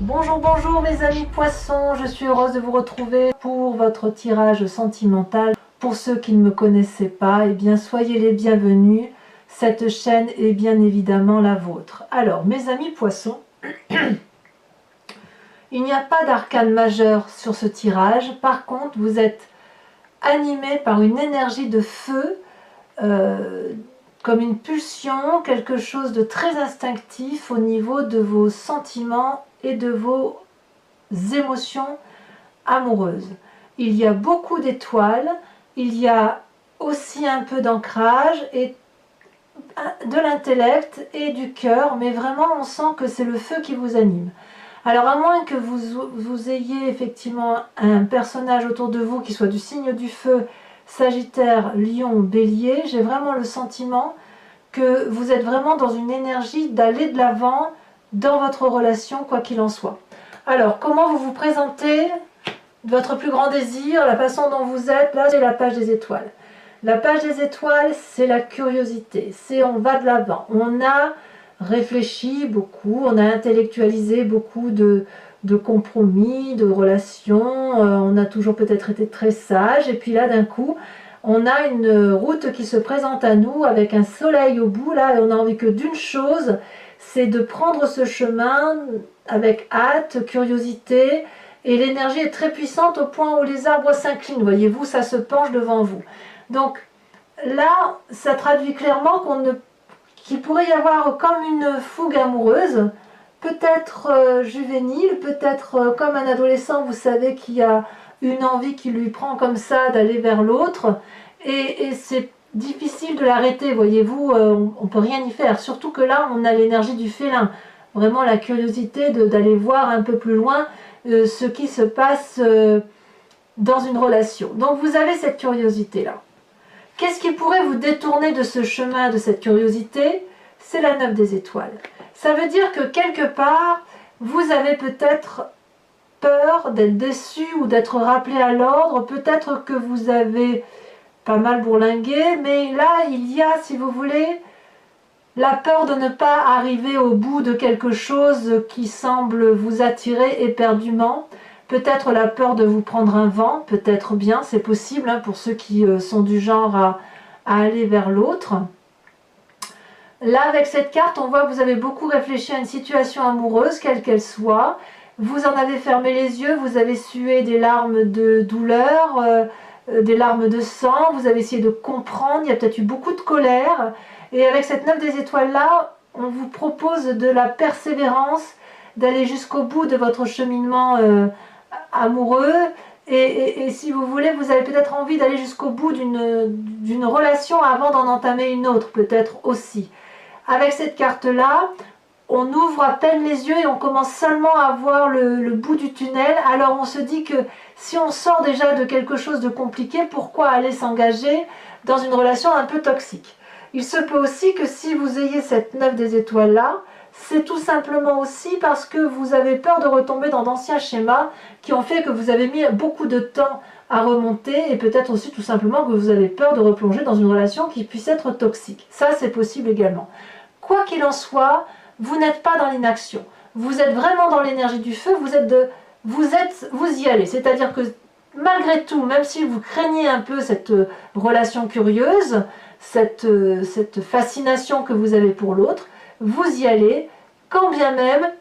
Bonjour, bonjour mes amis poissons, je suis heureuse de vous retrouver pour votre tirage sentimental. Pour ceux qui ne me connaissaient pas, eh bien soyez les bienvenus, cette chaîne est bien évidemment la vôtre. Alors mes amis poissons, il n'y a pas d'arcane majeur sur ce tirage, par contre vous êtes animés par une énergie de feu, comme une pulsion, quelque chose de très instinctif au niveau de vos sentiments et de vos émotions amoureuses. Il y a beaucoup d'étoiles, il y a aussi un peu d'ancrage et de l'intellect et du cœur, mais vraiment on sent que c'est le feu qui vous anime. Alors à moins que vous ayez effectivement un personnage autour de vous qui soit du signe du feu, Sagittaire, Lion, Bélier, j'ai vraiment le sentiment que vous êtes vraiment dans une énergie d'aller de l'avant dans votre relation, quoi qu'il en soit. Alors, comment vous vous présentez, votre plus grand désir, la façon dont vous êtes, là c'est la page des étoiles. La page des étoiles, c'est la curiosité, c'est on va de l'avant. On a réfléchi beaucoup, on a intellectualisé beaucoup de compromis, de relations, on a toujours peut-être été très sage, et puis là d'un coup, on a une route qui se présente à nous avec un soleil au bout, là, et on a envie que d'une chose, c'est de prendre ce chemin avec hâte, curiosité, et l'énergie est très puissante au point où les arbres s'inclinent, voyez-vous, ça se penche devant vous. Donc là, ça traduit clairement qu'il pourrait y avoir comme une fougue amoureuse, peut-être juvénile, peut-être comme un adolescent, vous savez, qui a une envie qui lui prend comme ça d'aller vers l'autre, et c'est difficile de l'arrêter, voyez-vous, on ne peut rien y faire, surtout que là, on a l'énergie du félin, vraiment la curiosité d'aller voir un peu plus loin ce qui se passe dans une relation. Donc vous avez cette curiosité-là. Qu'est-ce qui pourrait vous détourner de ce chemin, de cette curiosité? C'est la 9 des étoiles. Ça veut dire que quelque part, vous avez peut-être peur d'être déçu ou d'être rappelé à l'ordre. Peut-être que vous avez pas mal bourlingué, mais là, il y a, si vous voulez, la peur de ne pas arriver au bout de quelque chose qui semble vous attirer éperdument. Peut-être la peur de vous prendre un vent, peut-être bien, c'est possible hein, pour ceux qui sont du genre à aller vers l'autre. Là, avec cette carte, on voit que vous avez beaucoup réfléchi à une situation amoureuse, quelle qu'elle soit. Vous en avez fermé les yeux, vous avez sué des larmes de douleur, des larmes de sang, vous avez essayé de comprendre, il y a peut-être eu beaucoup de colère. Et avec cette 9 des étoiles là, on vous propose de la persévérance, d'aller jusqu'au bout de votre cheminement amoureux. Et si vous voulez, vous avez peut-être envie d'aller jusqu'au bout d'une relation avant d'en entamer une autre, peut-être aussi. Avec cette carte-là, on ouvre à peine les yeux et on commence seulement à voir le bout du tunnel. Alors on se dit que si on sort déjà de quelque chose de compliqué, pourquoi aller s'engager dans une relation un peu toxique? Il se peut aussi que si vous ayez cette 9 des étoiles là, c'est tout simplement aussi parce que vous avez peur de retomber dans d'anciens schémas qui ont fait que vous avez mis beaucoup de temps à remonter, et peut-être aussi tout simplement que vous avez peur de replonger dans une relation qui puisse être toxique. Ça, c'est possible également. Quoi qu'il en soit, vous n'êtes pas dans l'inaction. Vous êtes vraiment dans l'énergie du feu, vous y allez. C'est-à-dire que malgré tout, même si vous craignez un peu cette relation curieuse, cette fascination que vous avez pour l'autre, vous y allez, quand bien même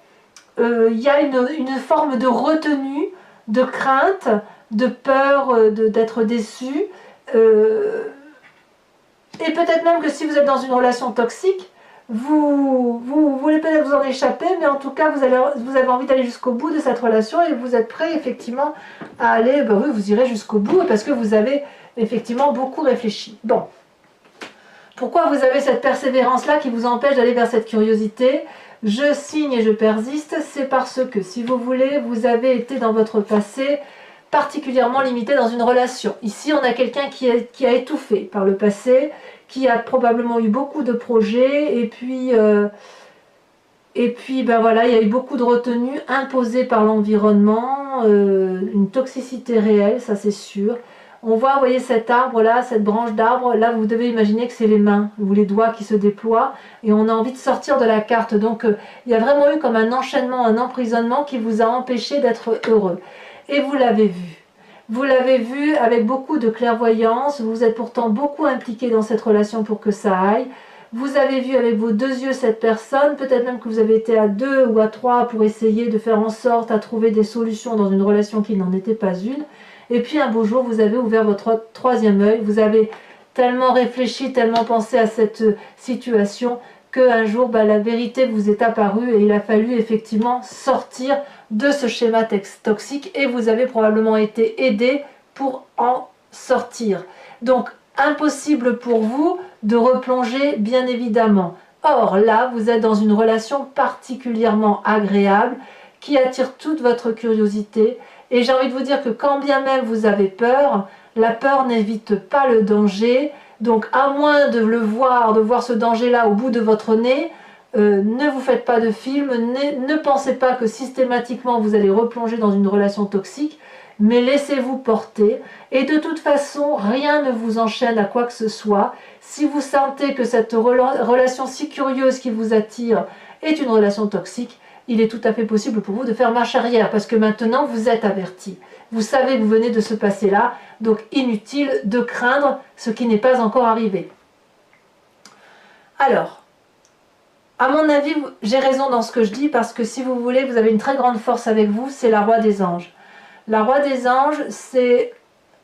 il y a une forme de retenue, de crainte, de peur d'être déçu. Et peut-être même que si vous êtes dans une relation toxique, vous voulez peut-être vous en échapper, mais en tout cas vous avez envie d'aller jusqu'au bout de cette relation et vous êtes prêt effectivement à aller, ben oui, vous irez jusqu'au bout parce que vous avez effectivement beaucoup réfléchi. Bon. Pourquoi vous avez cette persévérance-là qui vous empêche d'aller vers cette curiosité? Je signe et je persiste, c'est parce que, si vous voulez, vous avez été dans votre passé particulièrement limité dans une relation. Ici, on a quelqu'un qui a étouffé par le passé, qui a probablement eu beaucoup de projets, et puis ben voilà, il y a eu beaucoup de retenues imposées par l'environnement, une toxicité réelle, ça c'est sûr. On voit, vous voyez cet arbre là, cette branche d'arbre, là vous devez imaginer que c'est les mains ou les doigts qui se déploient et on a envie de sortir de la carte. Donc il y a vraiment eu comme un enchaînement, un emprisonnement qui vous a empêché d'être heureux. Et vous l'avez vu. Vous l'avez vu avec beaucoup de clairvoyance, vous êtes pourtant beaucoup impliqué dans cette relation pour que ça aille. Vous avez vu avec vos 2 yeux cette personne, peut-être même que vous avez été à 2 ou à 3 pour essayer de faire en sorte à trouver des solutions dans une relation qui n'en était pas une. Et puis un beau jour, vous avez ouvert votre 3e œil, vous avez tellement réfléchi, tellement pensé à cette situation, qu'un jour, la vérité vous est apparue et il a fallu effectivement sortir de ce schéma toxique et vous avez probablement été aidé pour en sortir. Donc, impossible pour vous de replonger, bien évidemment. Or, là, vous êtes dans une relation particulièrement agréable qui attire toute votre curiosité. Et j'ai envie de vous dire que quand bien même vous avez peur, la peur n'évite pas le danger. Donc, à moins de voir ce danger-là au bout de votre nez, ne vous faites pas de film, ne pensez pas que systématiquement vous allez replonger dans une relation toxique, mais laissez-vous porter. Et de toute façon, rien ne vous enchaîne à quoi que ce soit. Si vous sentez que cette relation si curieuse qui vous attire est une relation toxique, il est tout à fait possible pour vous de faire marche arrière, parce que maintenant vous êtes averti. Vous savez que vous venez de se passer là, donc inutile de craindre ce qui n'est pas encore arrivé. Alors, à mon avis, j'ai raison dans ce que je dis, parce que si vous voulez, vous avez une très grande force avec vous, c'est la roi des anges. La roi des anges, c'est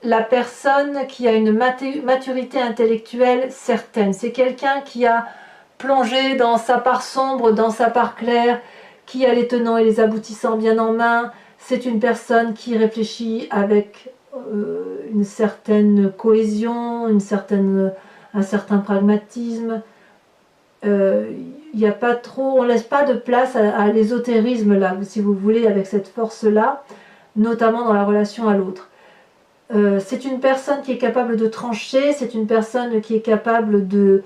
la personne qui a une maturité intellectuelle certaine. C'est quelqu'un qui a plongé dans sa part sombre, dans sa part claire, qui a les tenants et les aboutissants bien en main. C'est une personne qui réfléchit avec une certaine cohésion, un certain pragmatisme. Y a pas trop, on ne laisse pas de place à l'ésotérisme là, si vous voulez, avec cette force-là, notamment dans la relation à l'autre. C'est une personne qui est capable de trancher, c'est une personne qui est capable de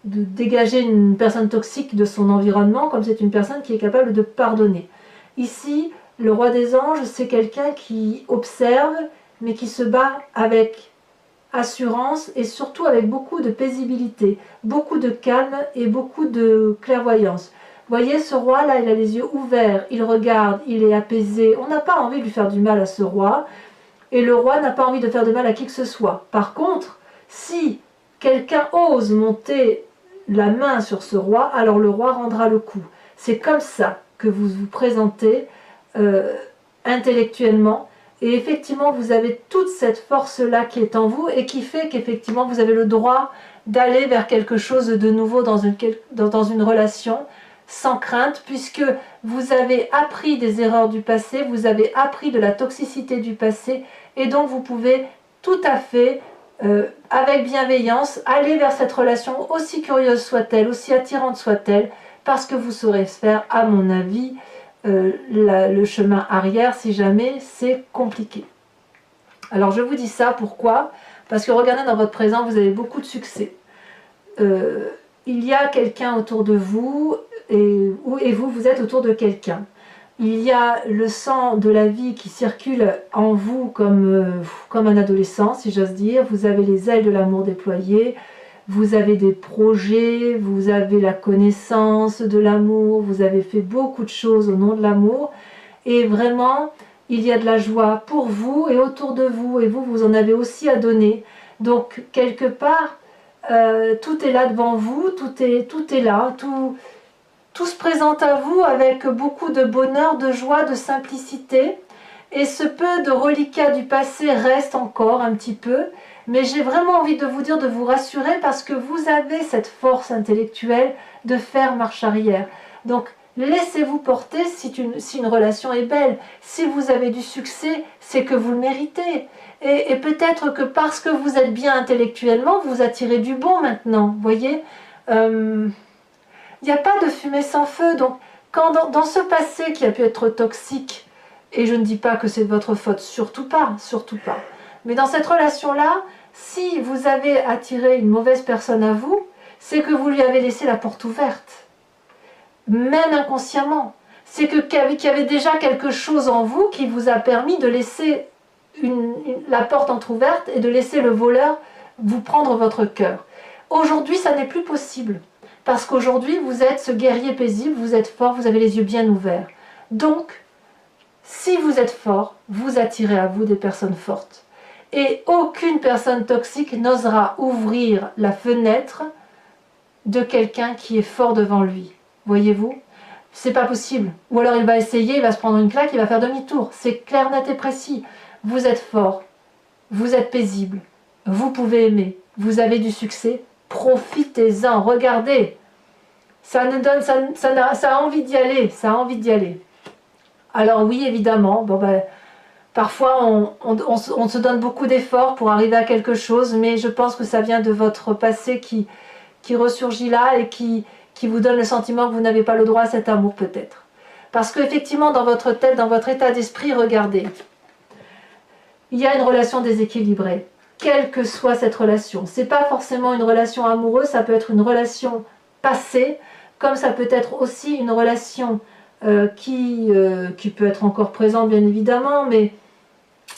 dégager une personne toxique de son environnement, comme c'est une personne qui est capable de pardonner. Ici, le roi des anges, c'est quelqu'un qui observe, mais qui se bat avec assurance et surtout avec beaucoup de paisibilité, beaucoup de calme et beaucoup de clairvoyance. Vous voyez, ce roi-là, il a les yeux ouverts, il regarde, il est apaisé. On n'a pas envie de lui faire du mal à ce roi, et le roi n'a pas envie de faire de mal à qui que ce soit. Par contre, si quelqu'un ose monter la main sur ce roi, alors le roi rendra le coup. C'est comme ça que vous vous présentez intellectuellement, et effectivement vous avez toute cette force-là qui est en vous et qui fait qu'effectivement vous avez le droit d'aller vers quelque chose de nouveau dans une relation sans crainte, puisque vous avez appris des erreurs du passé, vous avez appris de la toxicité du passé, et donc vous pouvez tout à fait avec bienveillance, aller vers cette relation, aussi curieuse soit-elle, aussi attirante soit-elle, parce que vous saurez faire, à mon avis, le chemin arrière si jamais c'est compliqué. Alors je vous dis ça, pourquoi? Parce que regardez, dans votre présent, vous avez beaucoup de succès. Il y a quelqu'un autour de vous, et vous êtes autour de quelqu'un. Il y a le sang de la vie qui circule en vous comme un adolescent, si j'ose dire. Vous avez les ailes de l'amour déployées, vous avez des projets, vous avez la connaissance de l'amour, vous avez fait beaucoup de choses au nom de l'amour. Et vraiment, il y a de la joie pour vous et autour de vous. Et vous, vous en avez aussi à donner. Donc, quelque part, tout est là devant vous, tout est là, tout se présente à vous avec beaucoup de bonheur, de joie, de simplicité. Et ce peu de reliquats du passé reste encore un petit peu. Mais j'ai vraiment envie de vous dire, de vous rassurer, parce que vous avez cette force intellectuelle de faire marche arrière. Donc, laissez-vous porter si une relation est belle. Si vous avez du succès, c'est que vous le méritez. Et peut-être que parce que vous êtes bien intellectuellement, vous attirez du bon maintenant. Vous voyez, il n'y a pas de fumée sans feu. Donc, quand dans ce passé qui a pu être toxique, et je ne dis pas que c'est de votre faute, surtout pas, surtout pas. Mais dans cette relation-là, si vous avez attiré une mauvaise personne à vous, c'est que vous lui avez laissé la porte ouverte. Même inconsciemment. C'est qu'il y avait déjà quelque chose en vous qui vous a permis de laisser la porte entrouverte et de laisser le voleur vous prendre votre cœur. Aujourd'hui, ça n'est plus possible. Parce qu'aujourd'hui, vous êtes ce guerrier paisible, vous êtes fort, vous avez les yeux bien ouverts. Donc, si vous êtes fort, vous attirez à vous des personnes fortes. Et aucune personne toxique n'osera ouvrir la fenêtre de quelqu'un qui est fort devant lui. Voyez-vous? C'est pas possible. Ou alors il va essayer, il va se prendre une claque, il va faire demi-tour. C'est clair, net et précis. Vous êtes fort, vous êtes paisible, vous pouvez aimer, vous avez du succès, profitez-en, regardez. Ça a envie d'y aller, ça a envie d'y aller. Alors oui, évidemment, bon ben, parfois on se donne beaucoup d'efforts pour arriver à quelque chose, mais je pense que ça vient de votre passé qui ressurgit là et qui vous donne le sentiment que vous n'avez pas le droit à cet amour peut-être. Parce qu'effectivement, dans votre tête, dans votre état d'esprit, regardez, il y a une relation déséquilibrée, quelle que soit cette relation. Ce n'est pas forcément une relation amoureuse, ça peut être une relation passée, comme ça peut être aussi une relation qui peut être encore présente bien évidemment, mais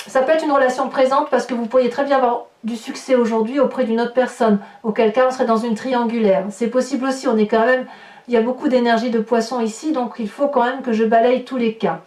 ça peut être une relation présente parce que vous pourriez très bien avoir du succès aujourd'hui auprès d'une autre personne, auquel cas on serait dans une triangulaire. C'est possible aussi, on est quand même, il y a beaucoup d'énergie de poisson ici, donc il faut quand même que je balaye tous les cas.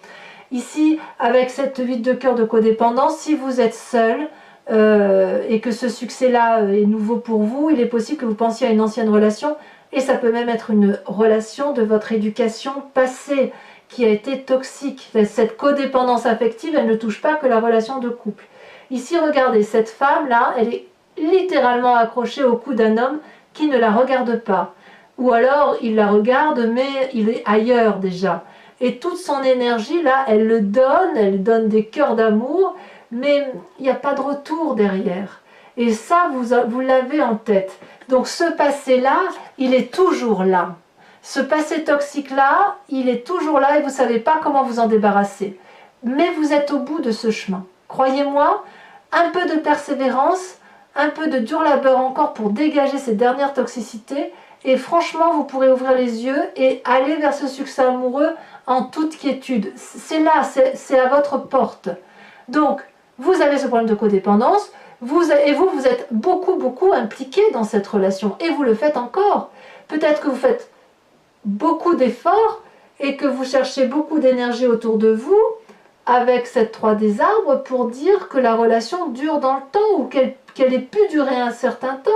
Ici, avec cette 8 de cœur de codépendance, si vous êtes seul et que ce succès-là est nouveau pour vous, il est possible que vous pensiez à une ancienne relation, et ça peut même être une relation de votre éducation passée, qui a été toxique. Cette codépendance affective, elle ne touche pas que la relation de couple. Ici, regardez, cette femme-là, elle est littéralement accrochée au cou d'un homme qui ne la regarde pas. Ou alors, il la regarde, mais il est ailleurs déjà. Et toute son énergie, là, elle donne des cœurs d'amour, mais il n'y a pas de retour derrière. Et ça, vous l'avez en tête. Donc ce passé-là, il est toujours là. Ce passé toxique-là, il est toujours là et vous ne savez pas comment vous en débarrasser. Mais vous êtes au bout de ce chemin. Croyez-moi, un peu de persévérance, un peu de dur labeur encore pour dégager ces dernières toxicités et franchement, vous pourrez ouvrir les yeux et aller vers ce succès amoureux en toute quiétude. C'est là, c'est à votre porte. Donc, vous avez ce problème de codépendance, vous êtes beaucoup impliqué dans cette relation et vous le faites encore. Peut-être que vous faites beaucoup d'efforts et que vous cherchez beaucoup d'énergie autour de vous avec cette 3 des arbres pour dire que la relation dure dans le temps ou qu'elle ait pu durer un certain temps,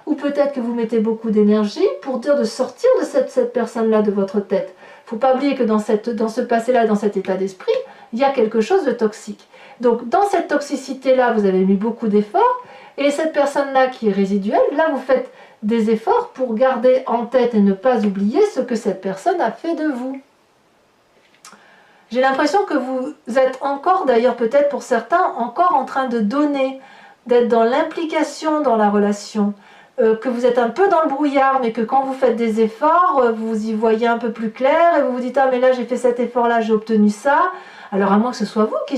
ou peut-être que vous mettez beaucoup d'énergie pour dire de sortir de cette personne-là de votre tête. Il ne faut pas oublier que dans ce passé-là, dans cet état d'esprit, il y a quelque chose de toxique. Donc dans cette toxicité-là, vous avez mis beaucoup d'efforts, et cette personne-là qui est résiduelle, là vous faites des efforts pour garder en tête et ne pas oublier ce que cette personne a fait de vous. J'ai l'impression que vous êtes encore, d'ailleurs peut-être pour certains, encore en train de donner, d'être dans l'implication dans la relation, que vous êtes un peu dans le brouillard, mais que quand vous faites des efforts, vous y voyez un peu plus clair, et vous vous dites « Ah mais là j'ai fait cet effort-là, j'ai obtenu ça », alors à moins que ce soit vous qui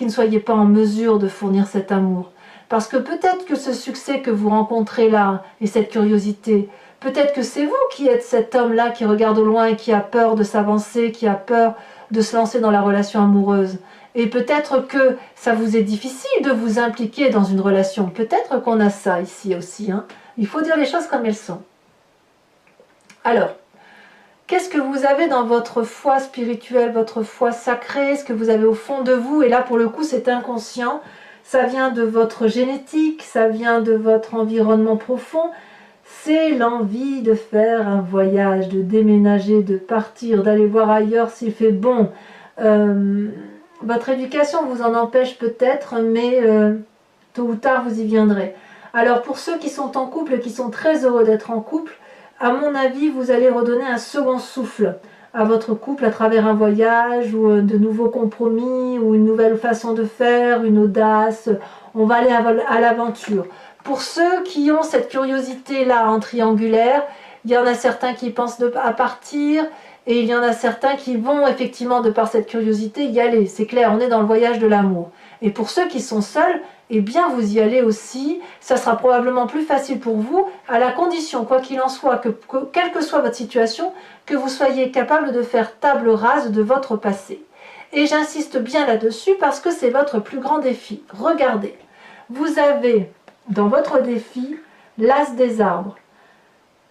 ne soyez pas en mesure de fournir cet amour. Parce que peut-être que ce succès que vous rencontrez là, et cette curiosité, peut-être que c'est vous qui êtes cet homme-là qui regarde au loin et qui a peur de s'avancer, qui a peur de se lancer dans la relation amoureuse. Et peut-être que ça vous est difficile de vous impliquer dans une relation. Peut-être qu'on a ça ici aussi. Hein. Il faut dire les choses comme elles sont. Alors, qu'est-ce que vous avez dans votre foi spirituelle, votre foi sacrée, ce que vous avez au fond de vous? Et là, pour le coup, c'est inconscient. Ça vient de votre génétique, ça vient de votre environnement profond. C'est l'envie de faire un voyage, de déménager, de partir, d'aller voir ailleurs s'il fait bon. Votre éducation vous en empêche peut-être, mais tôt ou tard vous y viendrez. Alors pour ceux qui sont en couple et qui sont très heureux d'être en couple, à mon avis vous allez redonner un second souffle à votre couple à travers un voyage ou de nouveaux compromis ou une nouvelle façon de faire, une audace. On va aller à l'aventure. Pour ceux qui ont cette curiosité-là en triangulaire, il y en a certains qui pensent à partir et il y en a certains qui vont effectivement, de par cette curiosité, y aller. C'est clair, on est dans le voyage de l'amour. Et pour ceux qui sont seuls, eh bien vous y allez aussi. Ça sera probablement plus facile pour vous, à la condition, quoi qu'il en soit, que quelle que soit votre situation, que vous soyez capable de faire table rase de votre passé. Et j'insiste bien là-dessus parce que c'est votre plus grand défi. Regardez, vous avez dans votre défi l'as des arbres.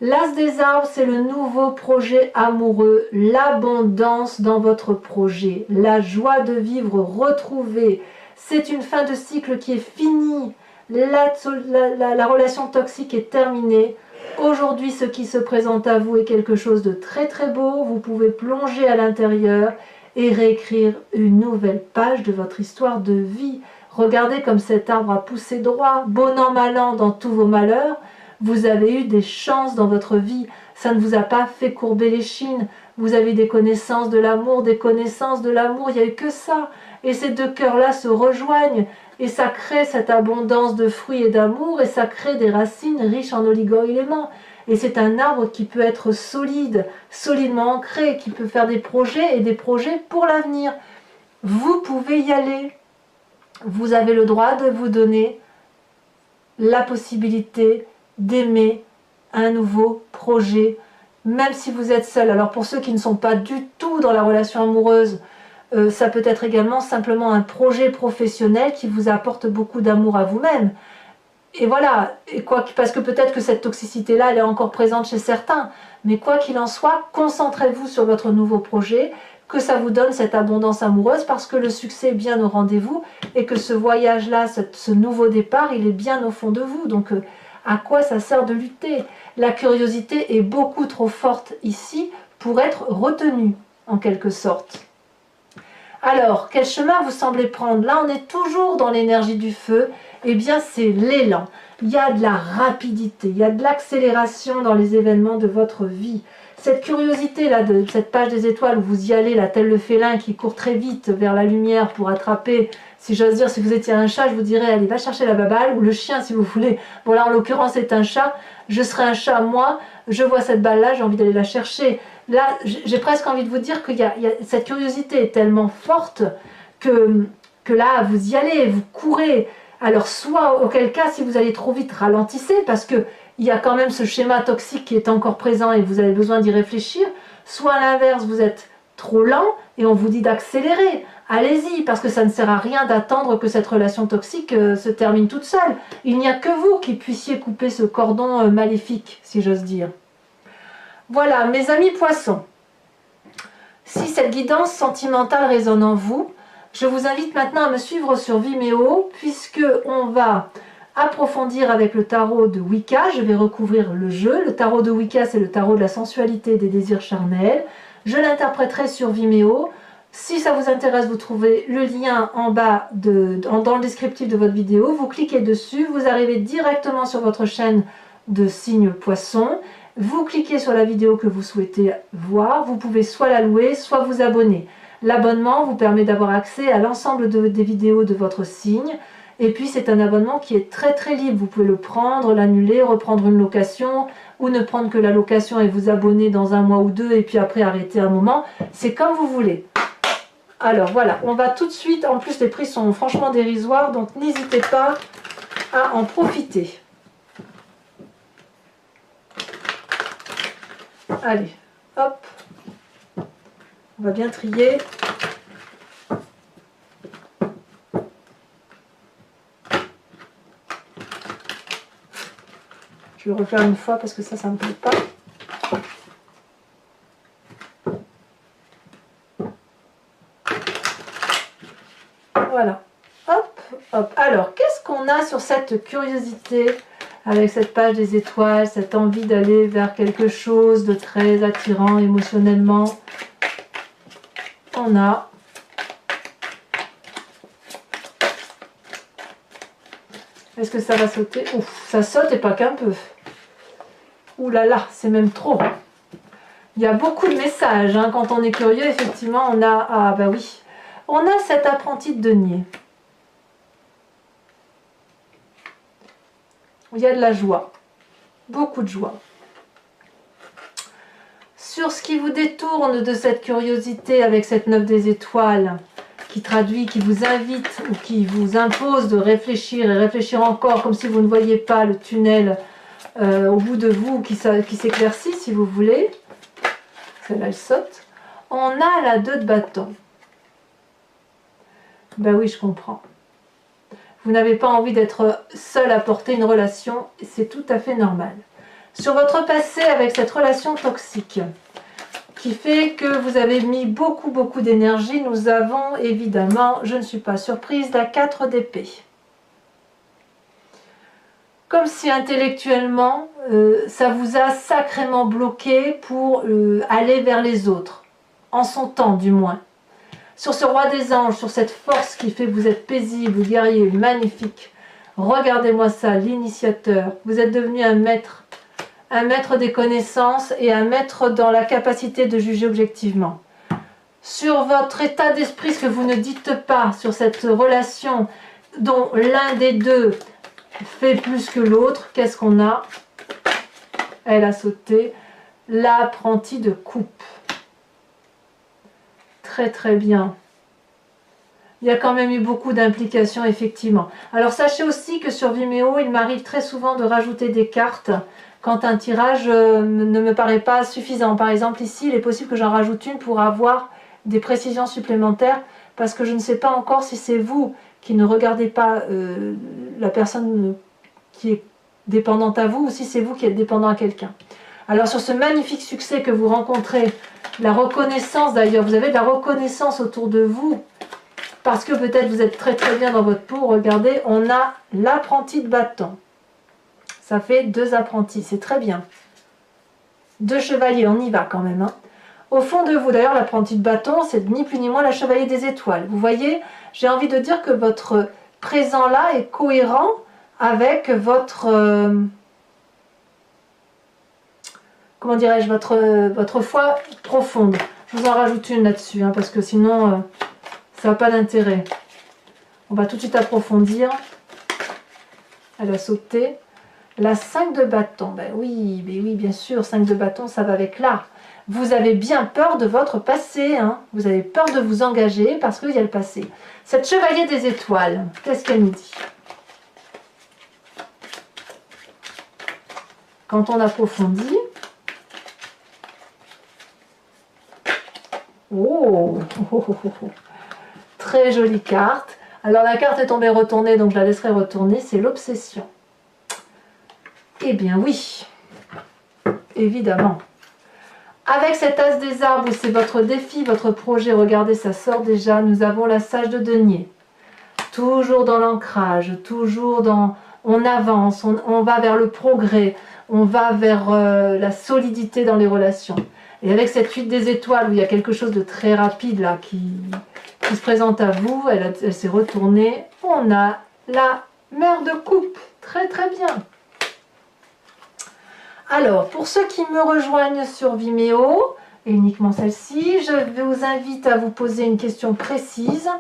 L'as des arbres, c'est le nouveau projet amoureux, l'abondance dans votre projet, la joie de vivre retrouvée. C'est une fin de cycle qui est finie. La relation toxique est terminée. Aujourd'hui, ce qui se présente à vous est quelque chose de très très beau. Vous pouvez plonger à l'intérieur et réécrire une nouvelle page de votre histoire de vie. Regardez comme cet arbre a poussé droit, bon an, mal an, dans tous vos malheurs. Vous avez eu des chances dans votre vie. Ça ne vous a pas fait courber les chines. Vous avez des connaissances de l'amour, des connaissances de l'amour. Il n'y a eu que ça. Et ces deux cœurs-là se rejoignent. Et ça crée cette abondance de fruits et d'amour. Et ça crée des racines riches en oligo-éléments. Et c'est un arbre qui peut être solide, solidement ancré, qui peut faire des projets et des projets pour l'avenir. Vous pouvez y aller. Vous avez le droit de vous donner la possibilité d'aimer un nouveau projet, même si vous êtes seul. Alors pour ceux qui ne sont pas du tout dans la relation amoureuse, ça peut être également simplement un projet professionnel qui vous apporte beaucoup d'amour à vous-même. Et voilà, parce que peut-être que cette toxicité-là, elle est encore présente chez certains. Mais quoi qu'il en soit, concentrez-vous sur votre nouveau projet, que ça vous donne cette abondance amoureuse, parce que le succès est bien au rendez-vous, et que ce voyage-là, ce nouveau départ, il est bien au fond de vous. Donc, à quoi ça sert de lutter? La curiosité est beaucoup trop forte ici pour être retenue, en quelque sorte. Alors, quel chemin vous semblez prendre? Là, on est toujours dans l'énergie du feu. Eh bien, c'est l'élan. Il y a de la rapidité, il y a de l'accélération dans les événements de votre vie. Cette curiosité-là, de cette page des étoiles où vous y allez, là, tel le félin qui court très vite vers la lumière pour attraper, si j'ose dire, si vous étiez un chat, je vous dirais, allez, va chercher la baballe, ou le chien, si vous voulez. Bon, là, en l'occurrence, c'est un chat. Je serais un chat, moi, je vois cette balle-là, j'ai envie d'aller la chercher. Là, j'ai presque envie de vous dire que cette curiosité est tellement forte que là, vous y allez, vous courez. Alors, soit, auquel cas, si vous allez trop vite, ralentissez, parce que il y a quand même ce schéma toxique qui est encore présent et vous avez besoin d'y réfléchir. Soit à l'inverse, vous êtes trop lent et on vous dit d'accélérer. Allez-y, parce que ça ne sert à rien d'attendre que cette relation toxique se termine toute seule. Il n'y a que vous qui puissiez couper ce cordon maléfique, si j'ose dire. Voilà, mes amis poissons. Si cette guidance sentimentale résonne en vous, je vous invite maintenant à me suivre sur Vimeo, puisque on va approfondir avec le tarot de Wicca. Je vais recouvrir le jeu. Le tarot de Wicca, c'est le tarot de la sensualité et des désirs charnels. Je l'interpréterai sur Vimeo. Si ça vous intéresse, vous trouvez le lien en bas, dans le descriptif de votre vidéo. Vous cliquez dessus, vous arrivez directement sur votre chaîne de signe poisson. Vous cliquez sur la vidéo que vous souhaitez voir. Vous pouvez soit la louer, soit vous abonner. L'abonnement vous permet d'avoir accès à l'ensemble des vidéos de votre signe. Et puis c'est un abonnement qui est très très libre. Vous pouvez le prendre, l'annuler, reprendre une location, ou ne prendre que la location et vous abonner dans un mois ou deux, et puis après arrêter un moment. C'est comme vous voulez. Alors voilà, on va tout de suite. En plus les prix sont franchement dérisoires, donc n'hésitez pas à en profiter. Allez, hop. On va bien trier. Je vais refaire une fois parce que ça ne me plaît pas. Voilà. Hop, hop. Alors, qu'est-ce qu'on a sur cette curiosité avec cette page des étoiles, cette envie d'aller vers quelque chose de très attirant émotionnellement? On a est-ce que ça va sauter? Ouf, ça saute et pas qu'un peu. Ouh là là, c'est même trop. Il y a beaucoup de messages. Hein. Quand on est curieux, effectivement, on a... Ah bah oui. On a cet apprenti de denier. Il y a de la joie. Beaucoup de joie. Sur ce qui vous détourne de cette curiosité avec cette 9 des étoiles, qui traduit, qui vous invite ou qui vous impose de réfléchir et réfléchir encore comme si vous ne voyiez pas le tunnel au bout de vous qui s'éclaircit si vous voulez. Celle-là elle saute. On a la 2 de bâton. Ben oui, je comprends. Vous n'avez pas envie d'être seul à porter une relation, c'est tout à fait normal. Sur votre passé avec cette relation toxique, qui fait que vous avez mis beaucoup d'énergie, nous avons évidemment, je ne suis pas surprise, la 4 d'épée. Comme si intellectuellement, ça vous a sacrément bloqué pour aller vers les autres, en son temps du moins. Sur ce roi des anges, sur cette force qui fait que vous êtes paisible, guerrier, magnifique. Regardez-moi ça, l'initiateur. Vous êtes devenu un maître des connaissances et un maître dans la capacité de juger objectivement. Sur votre état d'esprit, ce que vous ne dites pas, sur cette relation dont l'un des deux fait plus que l'autre, qu'est-ce qu'on a? Elle a sauté. L'apprenti de coupe. Très bien. Il y a quand même eu beaucoup d'implications, effectivement. Alors sachez aussi que sur Vimeo, il m'arrive très souvent de rajouter des cartes quand un tirage ne me paraît pas suffisant. Par exemple, ici, il est possible que j'en rajoute une pour avoir des précisions supplémentaires, parce que je ne sais pas encore si c'est vous qui ne regardez pas la personne qui est dépendante à vous, ou si c'est vous qui êtes dépendant à quelqu'un. Alors sur ce magnifique succès que vous rencontrez, la reconnaissance d'ailleurs, vous avez de la reconnaissance autour de vous, parce que peut-être vous êtes très bien dans votre peau. Regardez, on a l'apprenti de bâton. Ça fait 2 apprentis, c'est très bien. 2 chevaliers, on y va quand même. Hein. Au fond de vous, d'ailleurs, l'apprenti de bâton, c'est ni plus ni moins la chevalier des étoiles. Vous voyez, j'ai envie de dire que votre présent là est cohérent avec votre... comment dirais-je, votre foi profonde. Je vous en rajoute une là-dessus, hein, parce que sinon, ça n'a pas d'intérêt. On va tout de suite approfondir. Elle a sauté. La 5 de bâton. Ben oui, bien sûr, 5 de bâton, ça va avec l'art. Vous avez bien peur de votre passé. Hein. Vous avez peur de vous engager parce qu'il y a le passé. Cette chevalier des étoiles, qu'est-ce qu'elle nous dit? Quand on approfondit... Oh, très jolie carte. Alors la carte est tombée retournée, donc je la laisserai retourner. C'est l'obsession. Eh bien oui, évidemment. Avec cet as des arbres, où c'est votre défi, votre projet, regardez, ça sort déjà. Nous avons la sage de denier. Toujours dans l'ancrage, toujours dans... On avance, on va vers le progrès, on va vers la solidité dans les relations. Et avec cette 8 des étoiles, où il y a quelque chose de très rapide là, qui se présente à vous, elle s'est retournée. On a la mère de coupe. Très bien. Alors, pour ceux qui me rejoignent sur Vimeo, et uniquement celle-ci, je vous invite à vous poser une question précise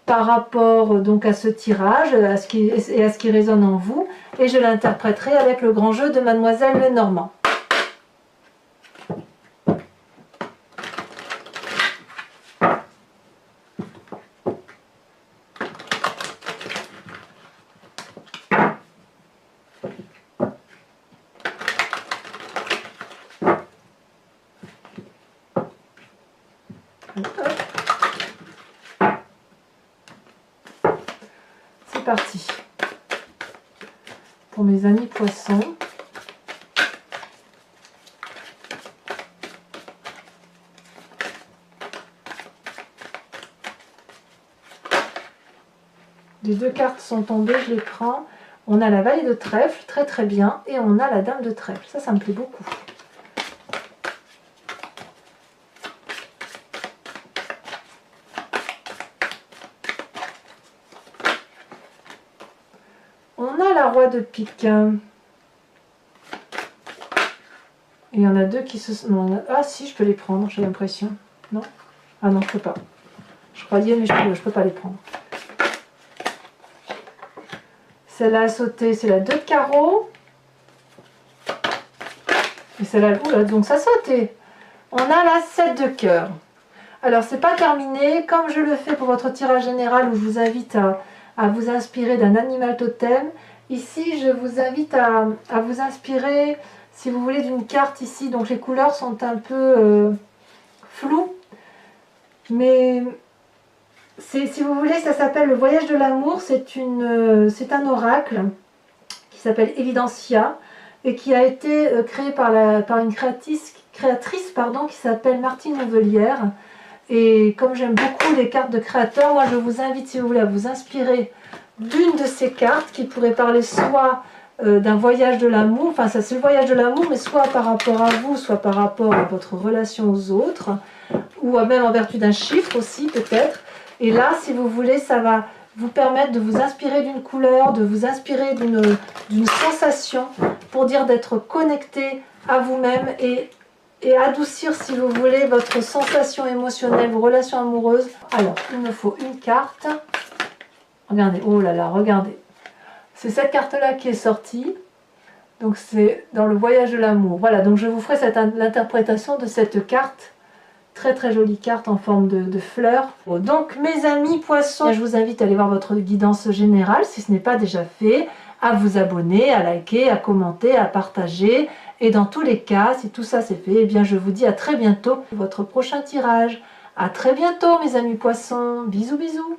par rapport donc à ce tirage et à ce qui résonne en vous, et je l'interpréterai avec le grand jeu de Mademoiselle Lenormand. C'est parti. Pour mes amis poissons. Les 2 cartes sont tombées, je les prends. On a la vallée de trèfle, très bien, et on a la dame de trèfle. Ça me plaît beaucoup. On a la roi de pique. Et il y en a 2 qui se... Non, ah si, je peux les prendre, j'ai l'impression. Non? Ah non, je peux pas. Je croyais, mais je peux pas les prendre. Celle-là a sauté, c'est la 2 de carreau. Et celle-là, oula, donc ça a sauté. On a la 7 de cœur. Alors, c'est pas terminé. Comme je le fais pour votre tirage général, où je vous invite à vous inspirer d'un animal totem, ici, je vous invite à vous inspirer, si vous voulez, d'une carte ici. Donc, les couleurs sont un peu floues. Mais si vous voulez, ça s'appelle le voyage de l'amour. C'est un oracle qui s'appelle Evidencia et qui a été créé par une créatrice pardon, qui s'appelle Martine Nouvelière. Et comme j'aime beaucoup les cartes de créateurs, moi je vous invite, si vous voulez, à vous inspirer d'une de ces cartes qui pourrait parler soit d'un voyage de l'amour, enfin ça c'est le voyage de l'amour, mais soit par rapport à vous, soit par rapport à votre relation aux autres, ou même en vertu d'un chiffre aussi peut-être. Et là, si vous voulez, ça va vous permettre de vous inspirer d'une couleur, de vous inspirer d'une sensation, pour dire d'être connecté à vous-même et adoucir, si vous voulez, votre sensation émotionnelle, vos relations amoureuses. Alors, il me faut une carte. Regardez, oh là là, regardez. C'est cette carte-là qui est sortie. Donc, c'est dans le voyage de l'amour. Voilà, donc je vous ferai l'interprétation de cette carte. Très très jolie carte en forme de fleurs. Donc, mes amis poissons, je vous invite à aller voir votre guidance générale, si ce n'est pas déjà fait, à vous abonner, à liker, à commenter, à partager. Et dans tous les cas, si tout ça c'est fait, eh bien je vous dis à très bientôt pour votre prochain tirage. À très bientôt mes amis poissons. Bisous bisous.